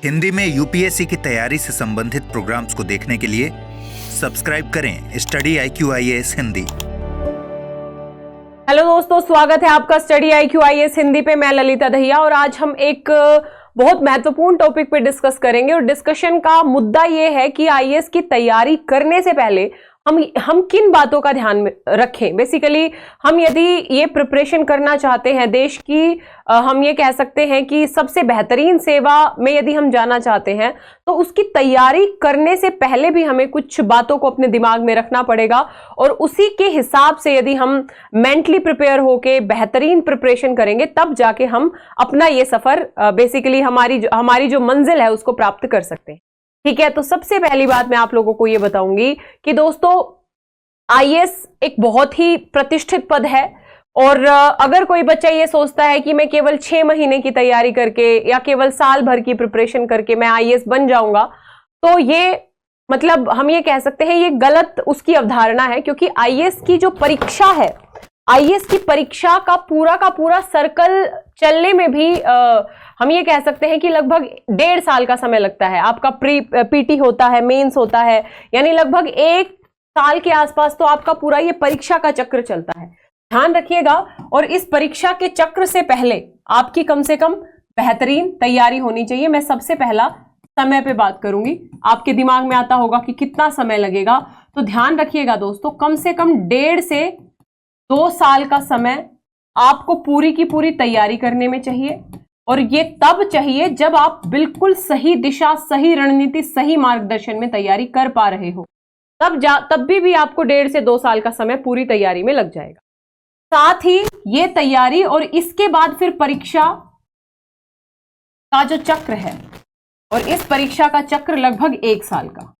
हिंदी में यूपीएससी की तैयारी से संबंधित प्रोग्राम्स को देखने के लिए सब्सक्राइब करें study IQ IAS Hindi. Hello दोस्तों, स्वागत है आपका स्टडी IQ IAS हिंदी पे। मैं ललिता दहिया और आज हम एक बहुत महत्वपूर्ण टॉपिक पे डिस्कस करेंगे और डिस्कशन का मुद्दा ये है कि IAS की तैयारी करने से पहले हम किन बातों का ध्यान में रखें। बेसिकली हम यदि ये प्रिपरेशन करना चाहते हैं देश की, हम ये कह सकते हैं कि सबसे बेहतरीन सेवा में यदि हम जाना चाहते हैं तो उसकी तैयारी करने से पहले भी हमें कुछ बातों को अपने दिमाग में रखना पड़ेगा और उसी के हिसाब से यदि हम मेंटली प्रिपेयर होके बेहतरीन प्रिपरेशन करेंगे तब जाके हम अपना ये सफर बेसिकली हमारी जो मंजिल है उसको प्राप्त कर सकते हैं। ठीक है, तो सबसे पहली बात मैं आप लोगों को ये बताऊंगी कि दोस्तों IAS एक बहुत ही प्रतिष्ठित पद है और अगर कोई बच्चा ये सोचता है कि मैं केवल 6 महीने की तैयारी करके या केवल साल भर की प्रिपरेशन करके मैं IAS बन जाऊंगा, तो ये मतलब हम ये कह सकते हैं ये गलत उसकी अवधारणा है। क्योंकि IAS की जो परीक्षा है, IAS की परीक्षा का पूरा सर्कल चलने में भी हम ये कह सकते हैं कि लगभग 1.5 साल का समय लगता है। आपका PT होता है, मेंस होता है, यानी लगभग 1 साल के आसपास तो आपका पूरा ये परीक्षा का चक्र चलता है। ध्यान रखिएगा। और इस परीक्षा के चक्र से पहले आपकी कम से कम बेहतरीन तैयारी होनी चाहिए। मैं सबसे पहला समय पे बात करूंगी। आपके दिमाग में आता होगा कि कितना समय लगेगा, तो ध्यान रखिएगा दोस्तों, कम से कम 1.5 से 2 साल का समय आपको पूरी की पूरी तैयारी करने में चाहिए। और ये तब चाहिए जब आप बिल्कुल सही दिशा, सही रणनीति, सही मार्गदर्शन में तैयारी कर पा रहे हो। तब भी आपको 1.5 से 2 साल का समय पूरी तैयारी में लग जाएगा। साथ ही ये तैयारी और इसके बाद फिर परीक्षा का जो चक्र है, और इस परीक्षा का चक्र लगभग 1 साल का।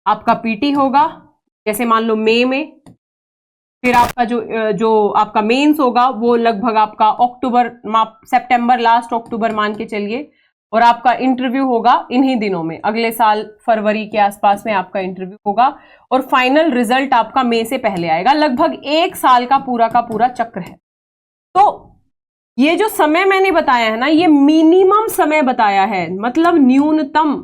आपका PT होगा, जैसे मान लो मई में, फिर आपका जो आपका मेंस होगा वो लगभग आपका सितंबर, लास्ट अक्टूबर मान के चलिए, और आपका इंटरव्यू होगा इन्हीं दिनों में, अगले साल फरवरी के आसपास में आपका इंटरव्यू होगा और फाइनल रिजल्ट आपका मई से पहले आएगा। लगभग 1 साल का पूरा चक्र है। तो ये जो समय मैंने बताया है ना, ये मिनिमम समय बताया है, मतलब न्यूनतम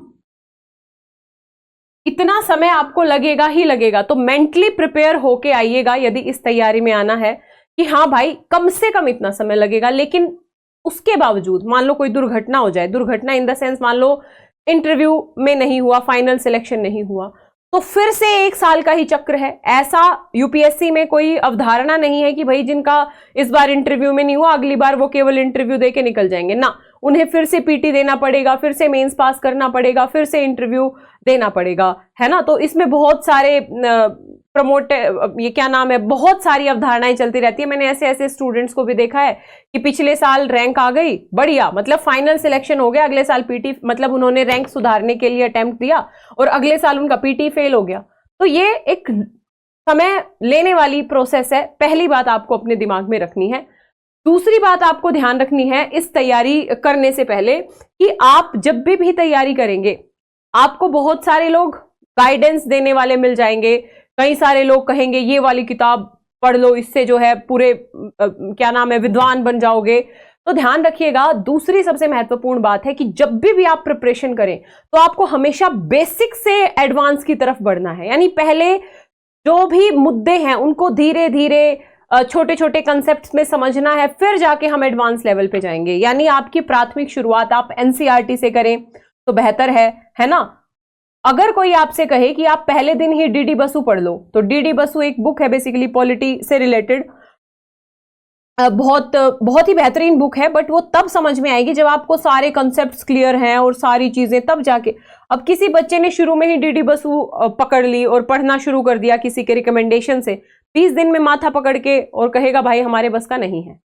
इतना समय आपको लगेगा ही लगेगा। तो मेंटली प्रिपेयर होके आइएगा यदि इस तैयारी में आना है कि हाँ भाई कम से कम इतना समय लगेगा। लेकिन उसके बावजूद मान लो कोई दुर्घटना हो जाए, दुर्घटना इन द सेंस मान लो इंटरव्यू में नहीं हुआ, फाइनल सिलेक्शन नहीं हुआ, तो फिर से 1 साल का ही चक्र है। ऐसा UPSC में कोई अवधारणा नहीं है कि भाई जिनका इस बार इंटरव्यू में नहीं हुआ अगली बार वो केवल इंटरव्यू दे के निकल जाएंगे ना, उन्हें फिर से PT देना पड़ेगा, फिर से मेंस पास करना पड़ेगा, फिर से इंटरव्यू देना पड़ेगा, है ना। तो इसमें बहुत सारे बहुत सारी अवधारणाएं चलती रहती है। मैंने ऐसे स्टूडेंट्स को भी देखा है कि पिछले साल रैंक आ गई, बढ़िया, मतलब फाइनल सिलेक्शन हो गया, अगले साल PT मतलब उन्होंने रैंक सुधारने के लिए अटेम्प्ट दिया और अगले साल उनका PT फेल हो गया। तो ये एक समय लेने वाली प्रोसेस है। पहली बात आपको अपने दिमाग में रखनी है। दूसरी बात आपको ध्यान रखनी है इस तैयारी करने से पहले कि आप जब भी तैयारी करेंगे आपको बहुत सारे लोग गाइडेंस देने वाले मिल जाएंगे। कई सारे लोग कहेंगे ये वाली किताब पढ़ लो, इससे जो है पूरे विद्वान बन जाओगे। तो ध्यान रखिएगा। दूसरी सबसे महत्वपूर्ण बात है कि जब भी आप प्रिपरेशन करें तो आपको हमेशा बेसिक से एडवांस की तरफ बढ़ना है। यानी पहले जो भी मुद्दे हैं उनको धीरे धीरे छोटे छोटे कंसेप्ट्स में समझना है, फिर जाके हम एडवांस लेवल पे जाएंगे। यानी आपकी प्राथमिक शुरुआत आप NCERT से करें तो बेहतर है ना। अगर कोई आपसे कहे कि आप पहले दिन ही DD बसु पढ़ लो, तो DD बसु एक बुक है बेसिकली पॉलिटी से रिलेटेड, बहुत ही बेहतरीन बुक है, बट वो तब समझ में आएगी जब आपको सारे कंसेप्ट्स क्लियर हैं और सारी चीजें तब जाके। अब किसी बच्चे ने शुरू में ही DD बसु पकड़ ली और पढ़ना शुरू कर दिया किसी के रिकमेंडेशन से, 20 दिन में माथा पकड़ के और कहेगा भाई हमारे बस का नहीं है।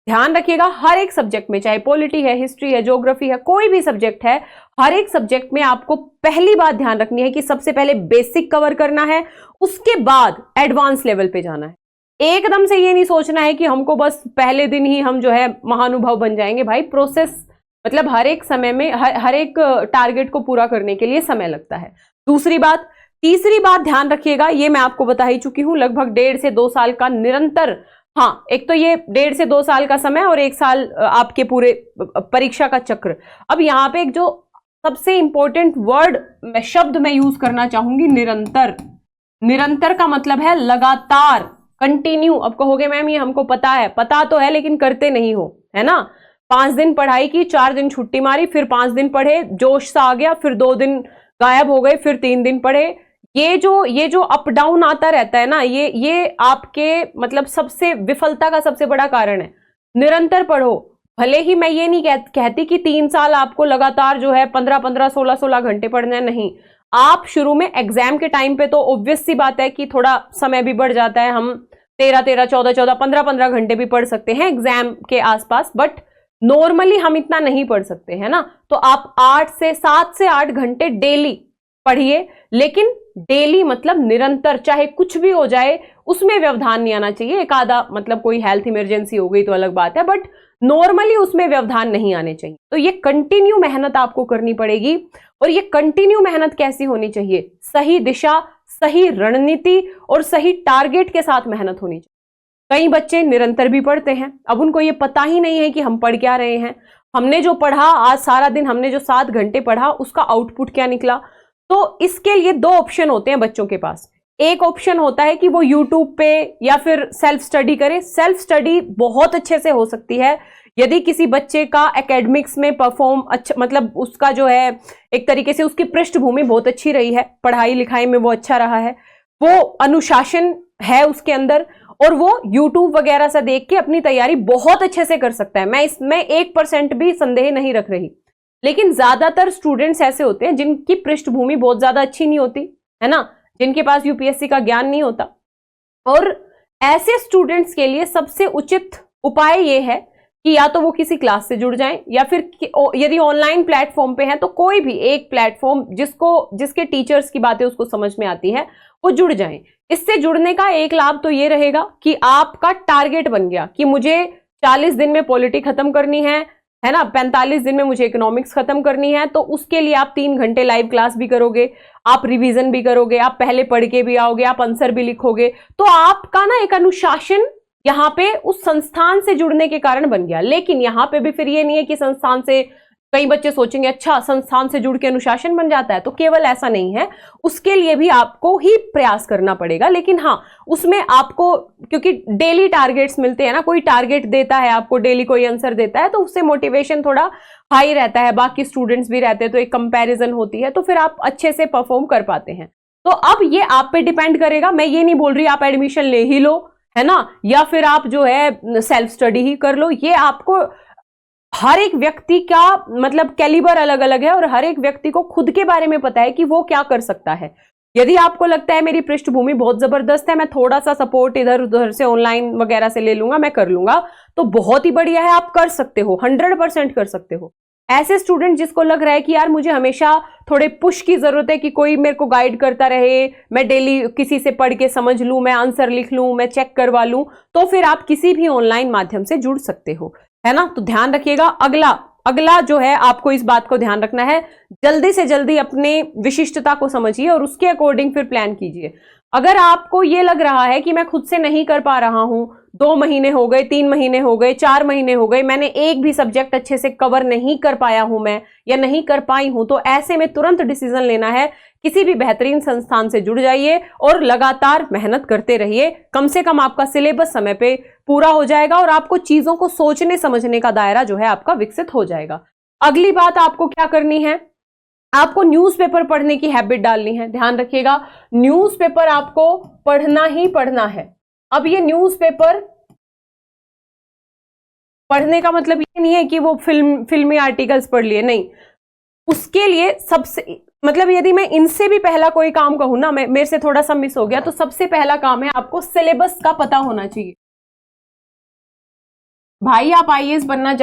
ध्यान रखिएगा, हर एक सब्जेक्ट में, चाहे पॉलिटी है, हिस्ट्री है, ज्योग्राफी है, कोई भी सब्जेक्ट है, हर एक सब्जेक्ट में आपको पहली बात ध्यान रखनी है कि सबसे पहले बेसिक कवर करना है, उसके बाद एडवांस लेवल पे जाना है। एकदम से ये नहीं सोचना है कि हमको बस पहले दिन ही हम जो है महानुभव बन जाएंगे। भाई प्रोसेस मतलब हर एक समय में हर एक टारगेट को पूरा करने के लिए समय लगता है। तीसरी बात ध्यान रखिएगा, ये मैं आपको बता ही चुकी हूं, लगभग 1.5 से 2 साल का निरंतर हाँ, एक तो ये 1.5 से 2 साल का समय और 1 साल आपके पूरे परीक्षा का चक्र। अब यहाँ पे एक जो सबसे इंपॉर्टेंट वर्ड शब्द मैं यूज करना चाहूंगी निरंतर। निरंतर का मतलब है लगातार, कंटिन्यू। अब कहोगे मैम ये हमको पता है, पता तो है लेकिन करते नहीं हो, है ना। 5 दिन पढ़ाई की, 4 दिन छुट्टी मारी, फिर 5 दिन पढ़े, जोश सा आ गया, फिर 2 दिन गायब हो गए, फिर 3 दिन पढ़े। ये जो अप डाउन आता रहता है ना, ये आपके मतलब सबसे विफलता का सबसे बड़ा कारण है। निरंतर पढ़ो। भले ही मैं ये नहीं कहती कि 3 साल आपको लगातार जो है 15-15, 16-16 घंटे पढ़ना है, नहीं। आप शुरू में एग्जाम के टाइम पे तो ऑब्वियस सी बात है कि थोड़ा समय भी बढ़ जाता है, हम 13-13, 14-14, 15-15 घंटे भी पढ़ सकते हैं एग्जाम के आसपास, बट नॉर्मली हम इतना नहीं पढ़ सकते, है ना। तो आप 7 से 8 घंटे डेली पढ़िए, लेकिन डेली मतलब निरंतर, चाहे कुछ भी हो जाए उसमें व्यवधान नहीं आना चाहिए। एक आधा मतलब कोई हेल्थ इमरजेंसी हो गई तो अलग बात है, बट नॉर्मली उसमें व्यवधान नहीं आने चाहिए। तो ये कंटिन्यू मेहनत आपको करनी पड़ेगी। और ये कंटिन्यू मेहनत कैसी होनी चाहिए? सही दिशा, सही रणनीति और सही टारगेट के साथ मेहनत होनी चाहिए। कई बच्चे निरंतर भी पढ़ते हैं, अब उनको ये पता ही नहीं है कि हम पढ़ क्या रहे हैं। हमने जो पढ़ा आज सारा दिन, हमने जो 7 घंटे पढ़ा, उसका आउटपुट क्या निकला। तो इसके लिए 2 ऑप्शन होते हैं बच्चों के पास। एक ऑप्शन होता है कि वो यूट्यूब पे या फिर सेल्फ स्टडी करें। सेल्फ स्टडी बहुत अच्छे से हो सकती है यदि किसी बच्चे का एकेडमिक्स में परफॉर्म अच्छा, मतलब उसका जो है एक तरीके से उसकी पृष्ठभूमि बहुत अच्छी रही है, पढ़ाई लिखाई में वो अच्छा रहा है, वो अनुशासन है उसके अंदर, और वो यूट्यूब वगैरह से देख के अपनी तैयारी बहुत अच्छे से कर सकता है। मैं इसमें 1% भी संदेह नहीं रख रही। लेकिन ज्यादातर स्टूडेंट्स ऐसे होते हैं जिनकी पृष्ठभूमि बहुत ज्यादा अच्छी नहीं होती, है ना, जिनके पास यूपीएससी का ज्ञान नहीं होता। और ऐसे स्टूडेंट्स के लिए सबसे उचित उपाय ये है कि या तो वो किसी क्लास से जुड़ जाएं, या फिर यदि ऑनलाइन प्लेटफॉर्म पे हैं तो कोई भी एक प्लेटफॉर्म जिसके टीचर्स की बातें उसको समझ में आती है, वो जुड़ जाएं। इससे जुड़ने का एक लाभ तो ये रहेगा कि आपका टारगेट बन गया कि मुझे 40 दिन में पॉलिटी खत्म करनी है ना, 45 दिन में मुझे इकोनॉमिक्स खत्म करनी है। तो उसके लिए आप 3 घंटे लाइव क्लास भी करोगे, आप रिवीजन भी करोगे, आप पहले पढ़ के भी आओगे, आप आंसर भी लिखोगे। तो आपका ना एक अनुशासन यहाँ पे उस संस्थान से जुड़ने के कारण बन गया। लेकिन यहाँ पे भी फिर ये नहीं है कि संस्थान से, कई बच्चे सोचेंगे अच्छा संस्थान से जुड़ के अनुशासन बन जाता है, तो केवल ऐसा नहीं है, उसके लिए भी आपको ही प्रयास करना पड़ेगा। लेकिन हाँ, उसमें आपको, क्योंकि डेली टारगेट्स मिलते हैं ना, कोई टारगेट देता है आपको, डेली कोई आंसर देता है, तो उससे मोटिवेशन थोड़ा हाई रहता है, बाकी स्टूडेंट्स भी रहते हैं, तो एक कंपैरिजन होती है, तो फिर आप अच्छे से परफॉर्म कर पाते हैं। तो अब ये आप पे डिपेंड करेगा। मैं ये नहीं बोल रही आप एडमिशन ले ही लो, है ना, या फिर आप जो है सेल्फ स्टडी ही कर लो। ये आपको, हर एक व्यक्ति का मतलब कैलिबर अलग अलग है, और हर एक व्यक्ति को खुद के बारे में पता है कि वो क्या कर सकता है। यदि आपको लगता है मेरी पृष्ठभूमि बहुत जबरदस्त है, मैं थोड़ा सा सपोर्ट इधर उधर से ऑनलाइन वगैरह से ले लूंगा, मैं कर लूंगा, तो बहुत ही बढ़िया है, आप कर सकते हो, 100% कर सकते हो। ऐसे स्टूडेंट जिसको लग रहा है कि यार मुझे हमेशा थोड़े पुश की जरूरत है, कि कोई मेरे को गाइड करता रहे, मैं डेली किसी से पढ़ के समझ लूं, मैं आंसर लिख लूं, मैं चेक करवा लूं, तो फिर आप किसी भी ऑनलाइन माध्यम से जुड़ सकते हो, है ना। तो ध्यान रखिएगा, अगला जो है आपको इस बात को ध्यान रखना है, जल्दी से जल्दी अपने विशिष्टता को समझिए और उसके अकॉर्डिंग फिर प्लान कीजिए। अगर आपको ये लग रहा है कि मैं खुद से नहीं कर पा रहा हूं, 2 महीने हो गए, 3 महीने हो गए, 4 महीने हो गए, मैंने एक भी सब्जेक्ट अच्छे से कवर नहीं कर पाया हूं मैं, या नहीं कर पाई हूं, तो ऐसे में तुरंत डिसीजन लेना है, किसी भी बेहतरीन संस्थान से जुड़ जाइए और लगातार मेहनत करते रहिए। कम से कम आपका सिलेबस समय पे पूरा हो जाएगा और आपको चीजों को सोचने समझने का दायरा जो है आपका विकसित हो जाएगा। अगली बात आपको क्या करनी है, आपको न्यूज़पेपर पढ़ने की हैबिट डालनी है। ध्यान रखिएगा, न्यूज़पेपर आपको पढ़ना ही पढ़ना है। अब ये न्यूज़पेपर पढ़ने का मतलब ये नहीं है कि वो फिल्मी आर्टिकल्स पढ़ लिए, नहीं। उसके लिए सबसे मतलब यदि मैं इनसे भी पहला कोई काम कहूं ना, मेरे से थोड़ा सा मिस हो गया, तो सबसे पहला काम है आपको सिलेबस का पता होना चाहिए। भाई आप आईएएस बनने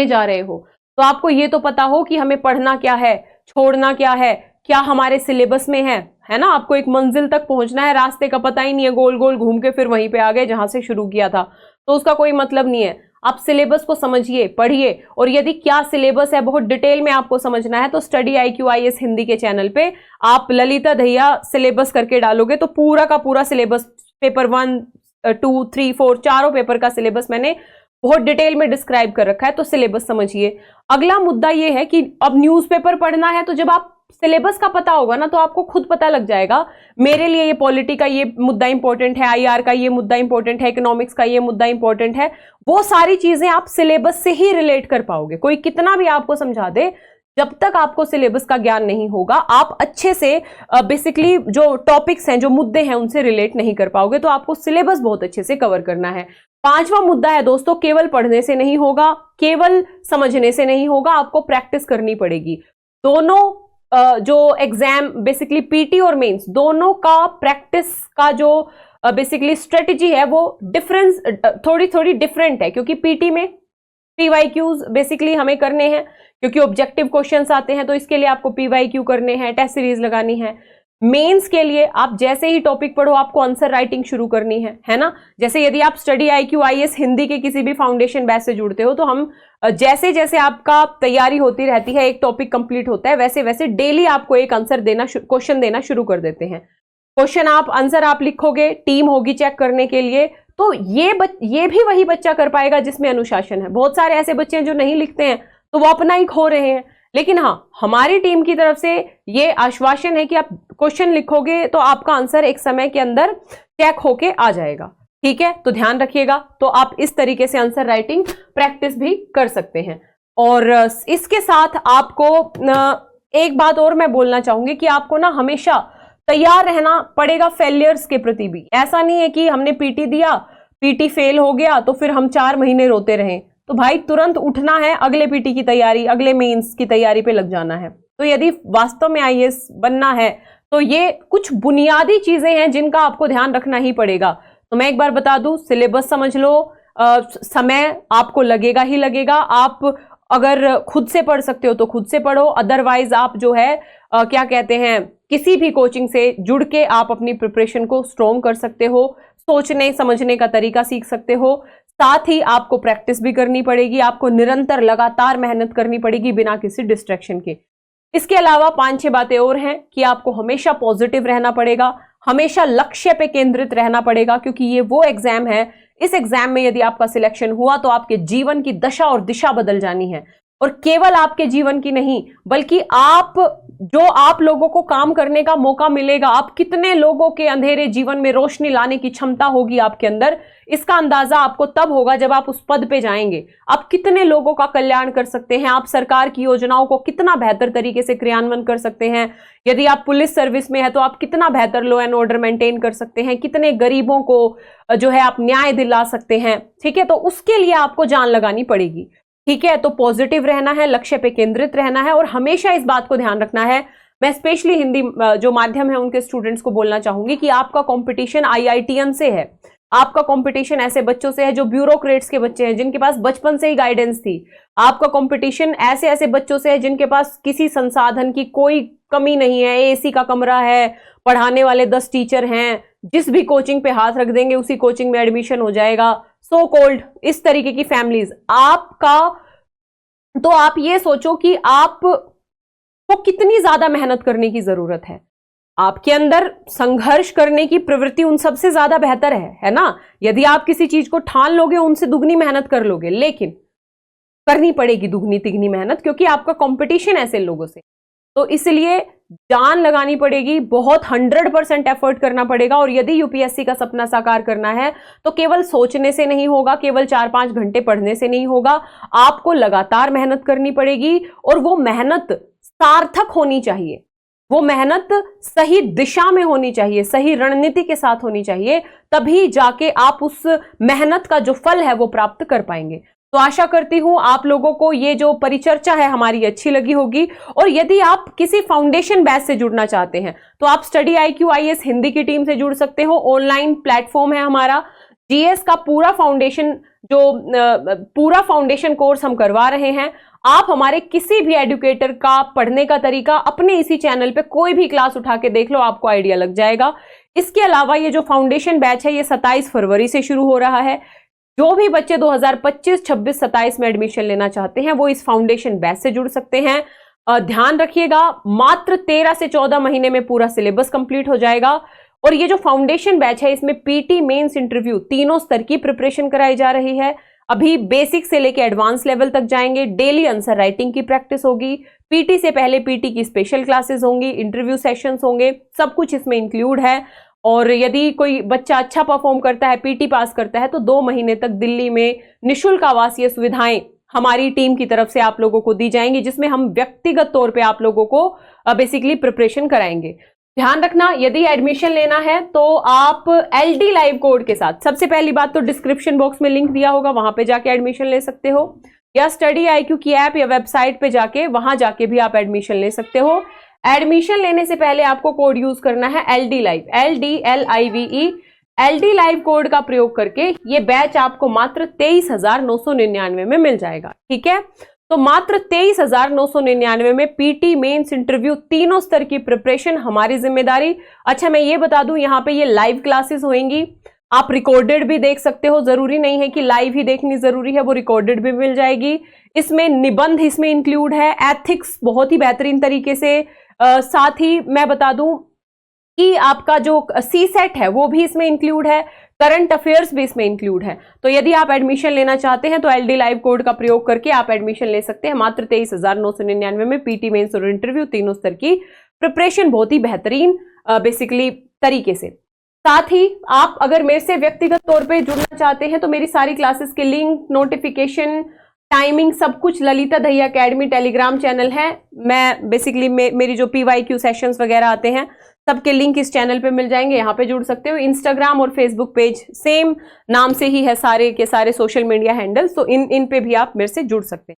जा रहे हो, तो आपको ये तो पता हो कि हमें पढ़ना क्या है, छोड़ना क्या है, क्या हमारे सिलेबस में है ना। आपको एक मंजिल तक पहुंचना है, रास्ते का पता ही नहीं है, गोल गोल घूम के फिर वहीं पे आ गए जहां से शुरू किया था, तो उसका कोई मतलब नहीं है। आप सिलेबस को समझिए, पढ़िए, और यदि क्या सिलेबस है बहुत डिटेल में आपको समझना है, तो स्टडी IQ IAS हिंदी के चैनल पे आप ललिता दहिया सिलेबस करके डालोगे तो पूरा का पूरा सिलेबस, पेपर 1, 2, 3, 4 चारों पेपर का सिलेबस मैंने बहुत डिटेल में डिस्क्राइब कर रखा है, तो सिलेबस समझिए। अगला मुद्दा ये है कि अब न्यूज़पेपर पढ़ना है, तो जब आप सिलेबस का पता होगा ना, तो आपको खुद पता लग जाएगा मेरे लिए ये पॉलिटी का ये मुद्दा इंपॉर्टेंट है, आईआर का ये मुद्दा इंपॉर्टेंट है, इकोनॉमिक्स का ये मुद्दा इंपॉर्टेंट है। वो सारी चीजें आप सिलेबस से ही रिलेट कर पाओगे। कोई कितना भी आपको समझा दे, जब तक आपको सिलेबस का ज्ञान नहीं होगा, आप अच्छे से बेसिकली जो टॉपिक्स हैं, जो मुद्दे हैं, उनसे रिलेट नहीं कर पाओगे। तो आपको सिलेबस बहुत अच्छे से कवर करना है। पांचवा मुद्दा है दोस्तों, केवल पढ़ने से नहीं होगा, केवल समझने से नहीं होगा, आपको प्रैक्टिस करनी पड़ेगी। दोनों जो एग्जाम बेसिकली पीटी और मेंस, दोनों का प्रैक्टिस का जो बेसिकली स्ट्रेटेजी है वो डिफरेंस थोड़ी थोड़ी डिफरेंट है, क्योंकि पीटी में पीवाईक्यूज बेसिकली हमें करने हैं, क्योंकि ऑब्जेक्टिव क्वेश्चंस आते हैं, तो इसके लिए आपको पीवाईक्यू करने हैं, टेस्ट सीरीज लगानी है। मेंस के लिए आप जैसे ही टॉपिक पढ़ो, आपको आंसर राइटिंग शुरू करनी है ना। जैसे यदि आप स्टडी IQ IAS हिंदी के किसी भी फाउंडेशन बैच से जुड़ते हो, तो हम जैसे जैसे आपका तैयारी होती रहती है, एक टॉपिक कंप्लीट होता है, वैसे वैसे डेली आपको एक आंसर देना, क्वेश्चन देना शुरू कर देते हैं। क्वेश्चन आंसर आप लिखोगे, टीम होगी चेक करने के लिए, तो ये भी वही बच्चा कर पाएगा जिसमें अनुशासन है। बहुत सारे ऐसे बच्चे हैं जो नहीं लिखते हैं, तो वो अपना ही खो रहे हैं। लेकिन हाँ, हमारी टीम की तरफ से ये आश्वासन है कि आप क्वेश्चन लिखोगे तो आपका आंसर एक समय के अंदर चेक होके आ जाएगा। ठीक है, तो ध्यान रखिएगा। तो आप इस तरीके से आंसर राइटिंग प्रैक्टिस भी कर सकते हैं। और इसके साथ आपको एक बात और मैं बोलना चाहूंगी कि आपको ना हमेशा तैयार रहना पड़ेगा फेलियर्स के प्रति भी। ऐसा नहीं है कि हमने पीटी दिया, पीटी फेल हो गया तो फिर हम 4 महीने रोते रहें। तो भाई तुरंत उठना है, अगले पीटी की तैयारी, अगले मेंस की तैयारी पे लग जाना है। तो यदि वास्तव में IAS बनना है, तो ये कुछ बुनियादी चीजें हैं जिनका आपको ध्यान रखना ही पड़ेगा। तो मैं एक बार बता दूं, सिलेबस समझ लो, समय आपको लगेगा ही लगेगा। आप अगर खुद से पढ़ सकते हो तो खुद से पढ़ो, अदरवाइज आप जो है क्या कहते हैं, किसी भी कोचिंग से जुड़ के आप अपनी प्रिपरेशन को स्ट्रॉन्ग कर सकते हो, सोचने समझने का तरीका सीख सकते हो। साथ ही आपको प्रैक्टिस भी करनी पड़ेगी, आपको निरंतर लगातार मेहनत करनी पड़ेगी बिना किसी डिस्ट्रैक्शन के। इसके अलावा 5-6 बातें और हैं कि आपको हमेशा पॉजिटिव रहना पड़ेगा, हमेशा लक्ष्य पे केंद्रित रहना पड़ेगा, क्योंकि ये वो एग्जाम है, इस एग्जाम में यदि आपका सिलेक्शन हुआ तो आपके जीवन की दशा और दिशा बदल जानी है। और केवल आपके जीवन की नहीं, बल्कि आप लोगों को काम करने का मौका मिलेगा, आप कितने लोगों के अंधेरे जीवन में रोशनी लाने की क्षमता होगी आपके अंदर, इसका अंदाजा आपको तब होगा जब आप उस पद पे जाएंगे। आप कितने लोगों का कल्याण कर सकते हैं, आप सरकार की योजनाओं को कितना बेहतर तरीके से क्रियान्वयन कर सकते हैं। यदि आप पुलिस सर्विस में है तो आप कितना बेहतर लॉ एंड ऑर्डर मेंटेन कर सकते हैं, कितने गरीबों को जो है आप न्याय दिला सकते हैं। ठीक है, तो उसके लिए आपको जान लगानी पड़ेगी। ठीक है, तो पॉजिटिव रहना है, लक्ष्य पे केंद्रित रहना है, और हमेशा इस बात को ध्यान रखना है। मैं स्पेशली हिंदी जो माध्यम है उनके स्टूडेंट्स को बोलना चाहूंगी कि आपका कंपटीशन IITian से है, आपका कंपटीशन ऐसे बच्चों से है जो ब्यूरोक्रेट्स के बच्चे हैं, जिनके पास बचपन से ही गाइडेंस थी। आपका कंपटीशन ऐसे बच्चों से है जिनके पास किसी संसाधन की कोई कमी नहीं है, AC का कमरा है, पढ़ाने वाले 10 टीचर हैं, जिस भी कोचिंग पे हाथ रख देंगे उसी कोचिंग में एडमिशन हो जाएगा, सो कॉल्ड इस तरीके की फैमिलीज आपका। तो आप ये सोचो कि आपको कितनी ज्यादा मेहनत करने की जरूरत है। आपके अंदर संघर्ष करने की प्रवृत्ति उन सबसे ज्यादा बेहतर है ना। यदि आप किसी चीज को ठान लोगे, उनसे दुगनी मेहनत कर लोगे, लेकिन करनी पड़ेगी दुगनी तिगनी मेहनत, क्योंकि आपका कंपटीशन ऐसे लोगों से। तो इसलिए जान लगानी पड़ेगी, बहुत 100% एफर्ट करना पड़ेगा। और यदि UPSC का सपना साकार करना है तो केवल सोचने से नहीं होगा, केवल 4-5 घंटे पढ़ने से नहीं होगा, आपको लगातार मेहनत करनी पड़ेगी। और वो मेहनत सार्थक होनी चाहिए, वो मेहनत सही दिशा में होनी चाहिए, सही रणनीति के साथ होनी चाहिए, तभी जाके आप उस मेहनत का जो फल है वो प्राप्त कर पाएंगे। तो आशा करती हूं आप लोगों को ये जो परिचर्चा है हमारी अच्छी लगी होगी। और यदि आप किसी फाउंडेशन बैच से जुड़ना चाहते हैं तो आप स्टडी IQ IAS हिंदी की टीम से जुड़ सकते हो। ऑनलाइन प्लेटफॉर्म है हमारा, GS का पूरा फाउंडेशन कोर्स हम करवा रहे हैं। आप हमारे किसी भी एडुकेटर का पढ़ने का तरीका अपने इसी चैनल पे कोई भी क्लास उठा के देख लो, आपको आइडिया लग जाएगा। इसके अलावा ये जो फाउंडेशन बैच है ये 27 फरवरी से शुरू हो रहा है। जो भी बच्चे 2025, 26, 27 में एडमिशन लेना चाहते हैं वो इस फाउंडेशन बैच से जुड़ सकते हैं। ध्यान रखिएगा, मात्र 13 से 14 महीने में पूरा सिलेबस कंप्लीट हो जाएगा। और ये जो फाउंडेशन बैच है इसमें PT, मेंस, इंटरव्यू तीनों स्तर की प्रिपरेशन कराई जा रही है। अभी बेसिक से लेके एडवांस लेवल तक जाएंगे। डेली आंसर राइटिंग की प्रैक्टिस होगी। पीटी से पहले पीटी की स्पेशल क्लासेस होंगी, इंटरव्यू सेशंस होंगे, सब कुछ इसमें इंक्लूड है। और यदि कोई बच्चा अच्छा परफॉर्म करता है, पीटी पास करता है, तो 2 महीने तक दिल्ली में निःशुल्क आवासीय सुविधाएं हमारी टीम की तरफ से आप लोगों को दी जाएंगी, जिसमें हम व्यक्तिगत तौर पे आप लोगों को बेसिकली प्रिपरेशन कराएंगे। ध्यान रखना, यदि एडमिशन लेना है तो आप LD लाइव कोड के साथ, सबसे पहली बात तो डिस्क्रिप्शन बॉक्स में लिंक दिया होगा, वहां पे जाके एडमिशन ले सकते हो, या स्टडी IQ की ऐप या वेबसाइट पे जाके वहां जाके भी आप एडमिशन ले सकते हो। एडमिशन लेने से पहले आपको कोड यूज करना है LD live, LDLIVE। LD live code का प्रयोग करके ये बैच आपको मात्र 23,999 में मिल जाएगा। ठीक है, तो मात्र 23,999 में पीटी, मेंस, इंटरव्यू तीनों स्तर की प्रिपरेशन हमारी जिम्मेदारी। अच्छा, मैं ये बता दूं, यहाँ पे ये लाइव क्लासेस होंगी, आप रिकॉर्डेड भी देख सकते हो, जरूरी नहीं है कि लाइव ही देखनी जरूरी है, वो रिकॉर्डेड भी मिल जाएगी। इसमें निबंध इसमें इंक्लूड है, एथिक्स बहुत ही बेहतरीन तरीके से, साथ ही मैं बता दूं कि आपका जो CSET है वो भी इसमें इंक्लूड है, करंट अफेयर्स भी इसमें इंक्लूड है। तो यदि आप एडमिशन लेना चाहते हैं तो LD लाइव कोड का प्रयोग करके आप एडमिशन ले सकते हैं मात्र 23,999 में। पीटी, मेंस और इंटरव्यू तीनों स्तर की प्रिपरेशन बहुत ही बेहतरीन बेसिकली तरीके से। साथ ही आप अगर मेरे से व्यक्तिगत तौर पे जुड़ना चाहते हैं तो मेरी सारी क्लासेस के लिंक, नोटिफिकेशन, टाइमिंग सब कुछ Lalita Dahiya academy Telegram channel है। मैं बेसिकली मेरी जो PYQ सेशंस वगैरह आते हैं सबके लिंक इस चैनल पे मिल जाएंगे, यहाँ पे जुड़ सकते हो। इंस्टाग्राम और फेसबुक पेज सेम नाम से ही है, सारे के सारे सोशल मीडिया हैंडल्स, तो इन पे भी आप मेरे से जुड़ सकते हैं।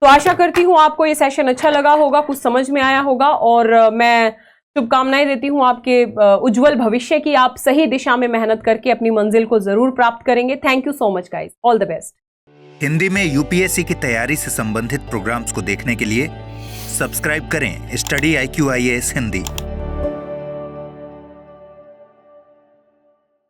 तो आशा करती हूँ आपको ये सेशन अच्छा लगा होगा, कुछ समझ में आया होगा, और मैं शुभकामनाएं देती हूँ आपके उज्जवल भविष्य की। आप सही दिशा में मेहनत करके अपनी मंजिल को जरूर प्राप्त करेंगे। Thank you so much guys, all the best. Hindi में UPSC की तैयारी से संबंधित प्रोग्राम्स को देखने के लिए सब्सक्राइब करें स्टडी IQ IAS हिंदी।